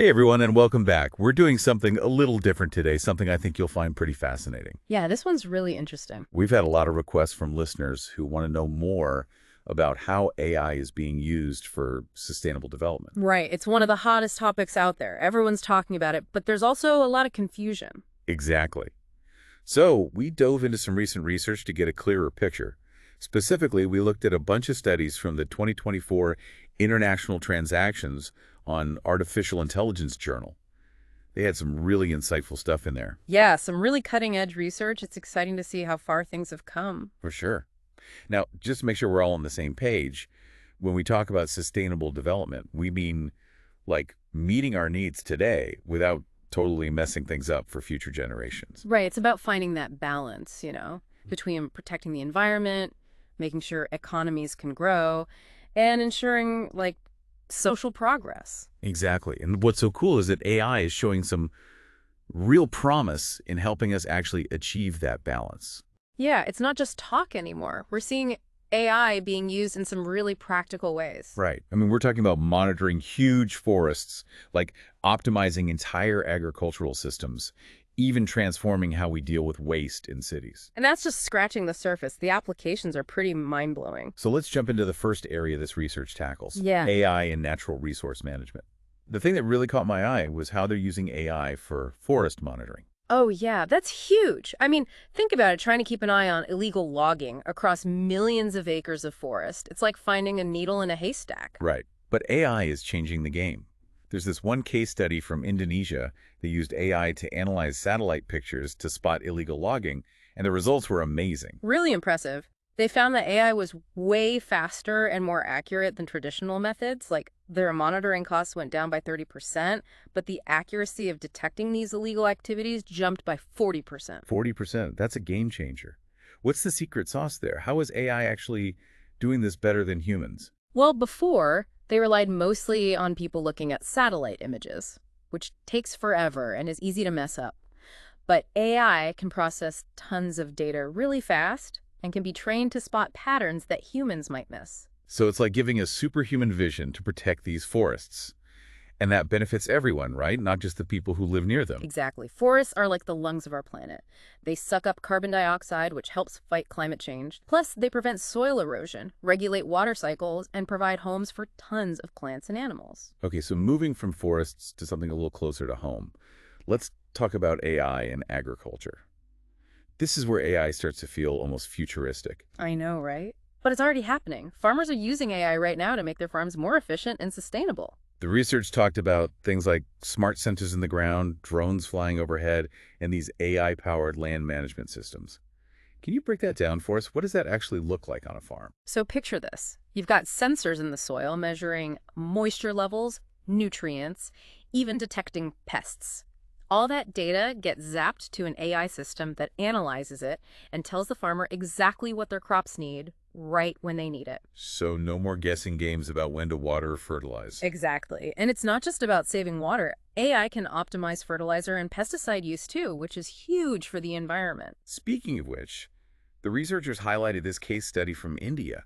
Hey everyone, and welcome back. We're doing something a little different today, something I think you'll find pretty fascinating. Yeah, this one's really interesting. We've had a lot of requests from listeners who want to know more about how AI is being used for sustainable development. Right. It's one of the hottest topics out there. Everyone's talking about it, but there's also a lot of confusion. Exactly. So we dove into some recent research to get a clearer picture. Specifically, we looked at a bunch of studies from the 2024 International Transactions on Artificial Intelligence Journal. They had some really insightful stuff in there. Yeah, some really cutting-edge research. It's exciting to see how far things have come. For sure. Now, just to make sure we're all on the same page, when we talk about sustainable development, we mean like meeting our needs today without totally messing things up for future generations. Right. It's about finding that balance, between protecting the environment, making sure economies can grow, and ensuring, social progress. Exactly. And what's so cool is that AI is showing some real promise in helping us actually achieve that balance. Yeah, it's not just talk anymore. We're seeing AI being used in some really practical ways. Right. I mean, we're talking about monitoring huge forests, like optimizing entire agricultural systems, even transforming how we deal with waste in cities. And that's just scratching the surface. The applications are pretty mind-blowing. So let's jump into the first area this research tackles, Yeah. AI and natural resource management. The thing that really caught my eye was how they're using AI for forest monitoring. Oh, yeah, that's huge. I mean, think about it, trying to keep an eye on illegal logging across millions of acres of forest. It's like finding a needle in a haystack. Right. But AI is changing the game. There's this one case study from Indonesia that used AI to analyze satellite pictures to spot illegal logging, and the results were amazing. Really impressive. They found that AI was way faster and more accurate than traditional methods. Like, their monitoring costs went down by 30%, but the accuracy of detecting these illegal activities jumped by 40%. 40%, that's a game changer. What's the secret sauce there? How is AI actually doing this better than humans? Well, before, they relied mostly on people looking at satellite images, which takes forever and is easy to mess up. But AI can process tons of data really fast and can be trained to spot patterns that humans might miss. So it's like giving a superhuman vision to protect these forests. And that benefits everyone, right? Not just the people who live near them. Exactly. Forests are like the lungs of our planet. They suck up carbon dioxide, which helps fight climate change. Plus, they prevent soil erosion, regulate water cycles, and provide homes for tons of plants and animals. Okay, so moving from forests to something a little closer to home, let's talk about AI and agriculture. This is where AI starts to feel almost futuristic. I know, right? But it's already happening. Farmers are using AI right now to make their farms more efficient and sustainable. The research talked about things like smart sensors in the ground, drones flying overhead, and these AI-powered land management systems. Can you break that down for us? What does that actually look like on a farm? So picture this. You've got sensors in the soil measuring moisture levels, nutrients, even detecting pests. All that data gets zapped to an AI system that analyzes it and tells the farmer exactly what their crops need right when they need it. So no more guessing games about when to water or fertilize. Exactly. And it's not just about saving water. AI can optimize fertilizer and pesticide use too, which is huge for the environment. Speaking of which, the researchers highlighted this case study from India,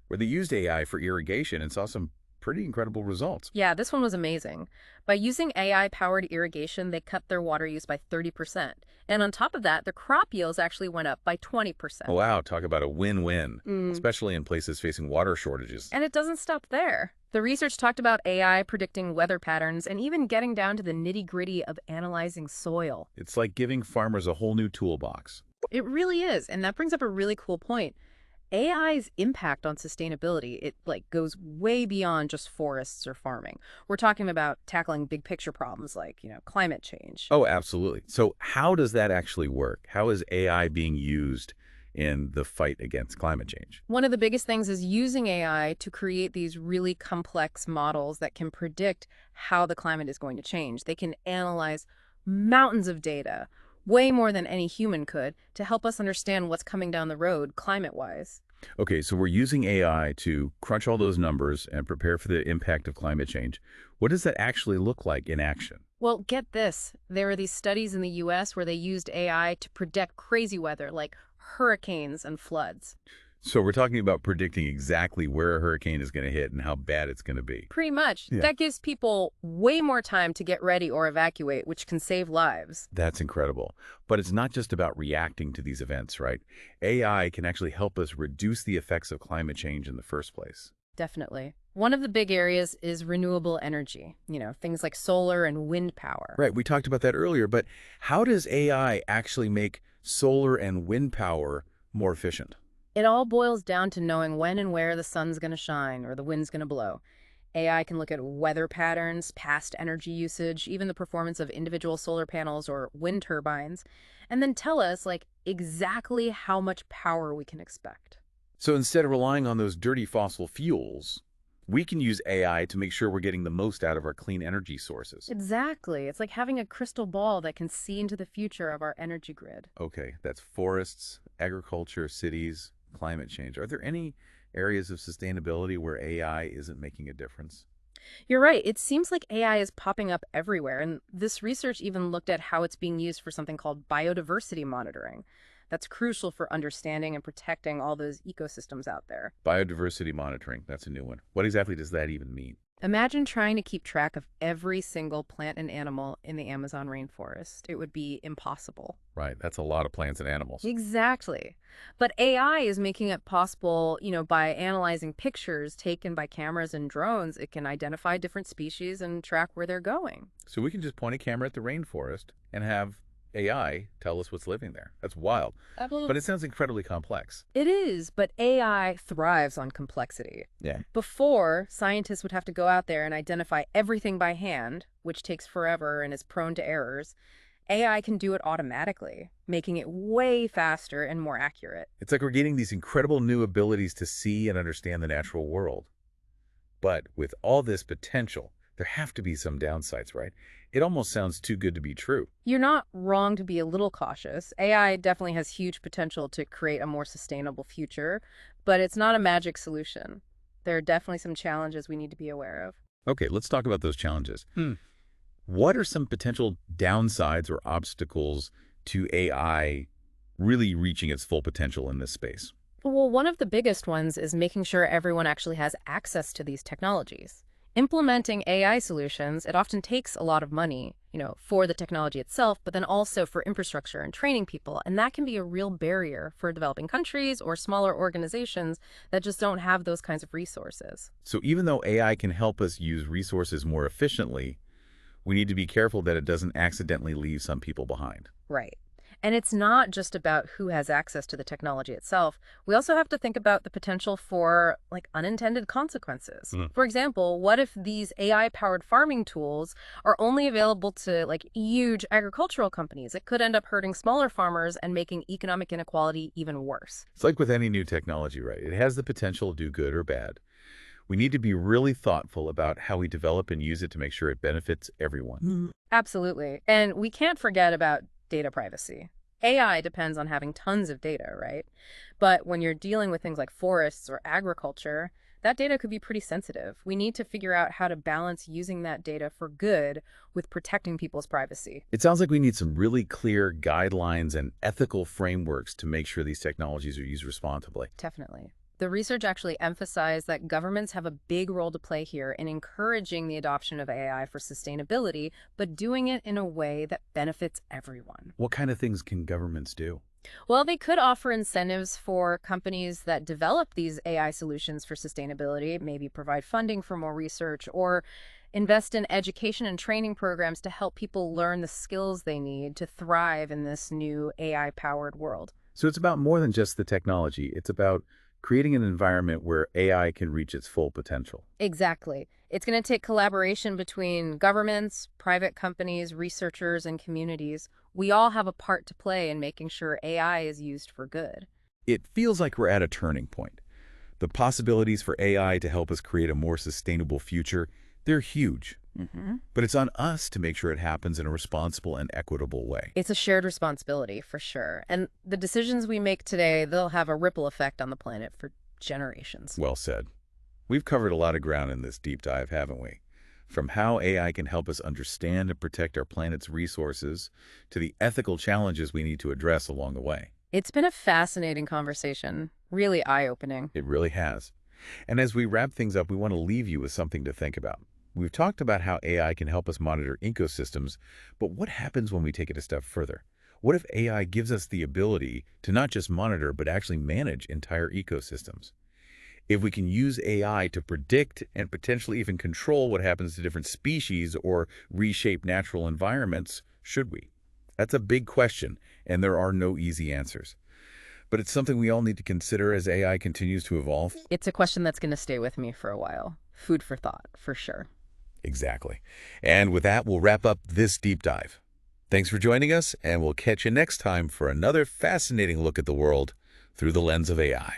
where they used AI for irrigation and saw some pretty incredible results. Yeah, this one was amazing. By using AI-powered irrigation, they cut their water use by 30%. And on top of that, the crop yields actually went up by 20%. Oh, wow, talk about a win-win, especially in places facing water shortages. And it doesn't stop there. The research talked about AI predicting weather patterns and even getting down to the nitty-gritty of analyzing soil. It's like giving farmers a whole new toolbox. It really is, and that brings up a really cool point. AI's impact on sustainability, it goes way beyond just forests or farming. We're talking about tackling big picture problems like, climate change. Oh, absolutely. So how does that actually work? How is AI being used in the fight against climate change? One of the biggest things is using AI to create these really complex models that can predict how the climate is going to change. They can analyze mountains of data, way more than any human could, to help us understand what's coming down the road climate-wise. Okay, so we're using AI to crunch all those numbers and prepare for the impact of climate change. What does that actually look like in action? Well, get this. There are these studies in the US where they used AI to predict crazy weather like hurricanes and floods. So we're talking about predicting exactly where a hurricane is going to hit and how bad it's going to be. Pretty much. Yeah. That gives people way more time to get ready or evacuate, which can save lives. That's incredible. But it's not just about reacting to these events, right? AI can actually help us reduce the effects of climate change in the first place. Definitely. One of the big areas is renewable energy, things like solar and wind power. Right, we talked about that earlier, but how does AI actually make solar and wind power more efficient? It all boils down to knowing when and where the sun's going to shine or the wind's going to blow. AI can look at weather patterns, past energy usage, even the performance of individual solar panels or wind turbines, and then tell us, exactly how much power we can expect. So instead of relying on those dirty fossil fuels, we can use AI to make sure we're getting the most out of our clean energy sources. Exactly. It's like having a crystal ball that can see into the future of our energy grid. Okay, that's forests, agriculture, cities, climate change. Are there any areas of sustainability where AI isn't making a difference? You're right. It seems like AI is popping up everywhere, and this research even looked at how it's being used for something called biodiversity monitoring. That's crucial for understanding and protecting all those ecosystems out there. Biodiversity monitoring, that's a new one. What exactly does that even mean? Imagine trying to keep track of every single plant and animal in the Amazon rainforest. It would be impossible. Right, that's a lot of plants and animals. Exactly. But AI is making it possible, by analyzing pictures taken by cameras and drones, it can identify different species and track where they're going. So we can just point a camera at the rainforest and have AI tell us what's living there. That's wild. But it sounds incredibly complex. It is, but AI thrives on complexity. Yeah. Before, scientists would have to go out there and identify everything by hand, which takes forever and is prone to errors. AI can do it automatically, making it way faster and more accurate. It's like we're getting these incredible new abilities to see and understand the natural world. But with all this potential, there have to be some downsides, right? It almost sounds too good to be true. You're not wrong to be a little cautious. AI definitely has huge potential to create a more sustainable future, but it's not a magic solution. There are definitely some challenges we need to be aware of. Okay, let's talk about those challenges. What are some potential downsides or obstacles to AI really reaching its full potential in this space? Well, one of the biggest ones is making sure everyone actually has access to these technologies. Implementing AI solutions, it often takes a lot of money, for the technology itself, but then also for infrastructure and training people. And that can be a real barrier for developing countries or smaller organizations that just don't have those kinds of resources. So even though AI can help us use resources more efficiently, we need to be careful that it doesn't accidentally leave some people behind. Right. And it's not just about who has access to the technology itself. We also have to think about the potential for unintended consequences. For example, what if these AI-powered farming tools are only available to huge agricultural companies? It could end up hurting smaller farmers and making economic inequality even worse. It's like with any new technology, right? It has the potential to do good or bad. We need to be really thoughtful about how we develop and use it to make sure it benefits everyone. Absolutely. And we can't forget about data privacy. AI depends on having tons of data, right? But when you're dealing with things like forests or agriculture, that data could be pretty sensitive. We need to figure out how to balance using that data for good with protecting people's privacy. It sounds like we need some really clear guidelines and ethical frameworks to make sure these technologies are used responsibly. Definitely. The research actually emphasized that governments have a big role to play here in encouraging the adoption of AI for sustainability, but doing it in a way that benefits everyone. What kind of things can governments do? Well, they could offer incentives for companies that develop these AI solutions for sustainability, maybe provide funding for more research, or invest in education and training programs to help people learn the skills they need to thrive in this new AI-powered world. So it's about more than just the technology. It's about creating an environment where AI can reach its full potential. Exactly. It's going to take collaboration between governments, private companies, researchers, and communities. We all have a part to play in making sure AI is used for good. It feels like we're at a turning point. The possibilities for AI to help us create a more sustainable future, they're huge. But it's on us to make sure it happens in a responsible and equitable way. It's a shared responsibility, for sure. And the decisions we make today, they'll have a ripple effect on the planet for generations. Well said. We've covered a lot of ground in this deep dive, haven't we? From how AI can help us understand and protect our planet's resources to the ethical challenges we need to address along the way. It's been a fascinating conversation. Really eye-opening. It really has. And as we wrap things up, we want to leave you with something to think about. We've talked about how AI can help us monitor ecosystems, but what happens when we take it a step further? What if AI gives us the ability to not just monitor, but actually manage entire ecosystems? If we can use AI to predict and potentially even control what happens to different species or reshape natural environments, should we? That's a big question, and there are no easy answers. But it's something we all need to consider as AI continues to evolve. It's a question that's going to stay with me for a while. Food for thought, for sure. Exactly. And with that, we'll wrap up this deep dive. Thanks for joining us, and we'll catch you next time for another fascinating look at the world through the lens of AI.